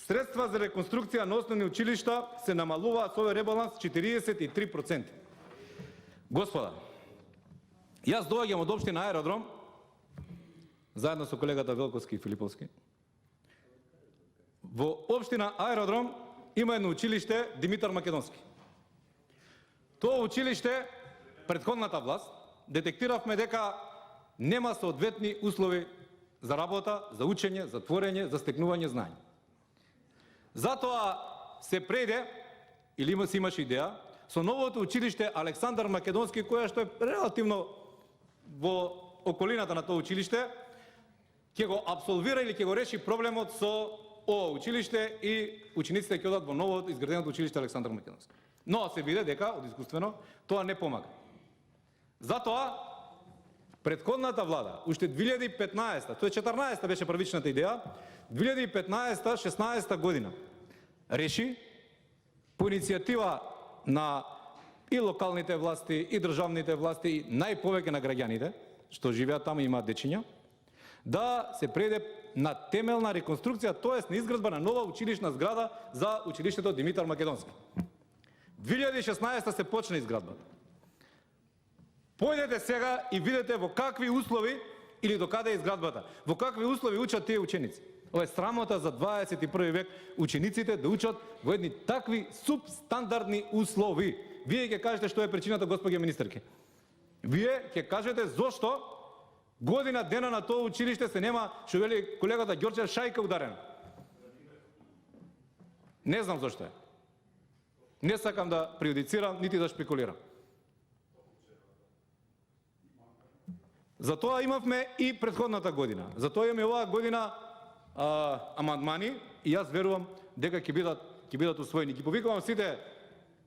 Средства за реконструкција на основни училишта се намалуваат со овој ребаланс 43%. Господа, јас доаѓам од општина Аеродром, заедно со колегата Велковски и Филиповски. Во општина Аеродром има едно училиште Димитар Македонски. Тоа училиште, претходната власт, детектиравме дека нема соодветни услови за работа, за учење, за творење, за стекнување знаење. Затоа се преде, или имаше идеја, со новото училиште Александар Македонски, која што е релативно во околината на тоа училиште, ќе го абсолвира или ќе го реши проблемот со ова училиште и учениците ќе одат во ново изграденото училиште Александар Македонски. Но се виде дека од искуствено тоа не помага. Затоа претходната влада, уште 2015, тоа е 14 беше првичната идеја, 2015-16 година реши по иницијатива на и локалните власти, и државните власти, и најповеќе на граѓаните, што живеат таму и имаат дечиња, да се преде на темелна реконструкција, тоест на изградба на нова училишна зграда за училиштето Димитар Македонски. 2016 се почна изградбата. Појдете сега и видете во какви услови или докаде е изградбата, во какви услови учат тие ученици. Ова е срамота за 21 век учениците да учат во едни такви субстандардни услови. Вие ќе кажете што е причината, господја министерке. Вие ќе кажете зошто година дена на тоа училиште се нема, што вели колегата Ѓорчев, шајка ударена. Не знам зошто е. Не сакам да преюдицирам, нити да шпекулирам. Затоа имавме и претходната година. Затоа имаме оваа година амандмани и јас верувам дека ќе бидат усвоени. Ги повикувам сите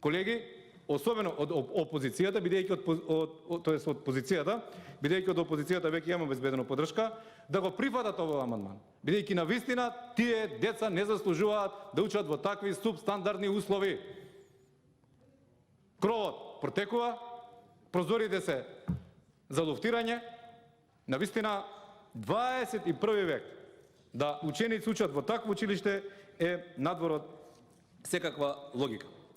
колеги, особено од опозицијата, бидејќи од позицијата, бидејќи од опозицијата веќе имаме безбедена поддршка, да го прифатат овој амандман. Бидејќи навистина тие деца не заслужуваат да учат во такви субстандардни услови. Кровот протекува, прозорите се за луфтирање. Навистина 21 век да ученици учат во такво училиште е надвор од секаква логика.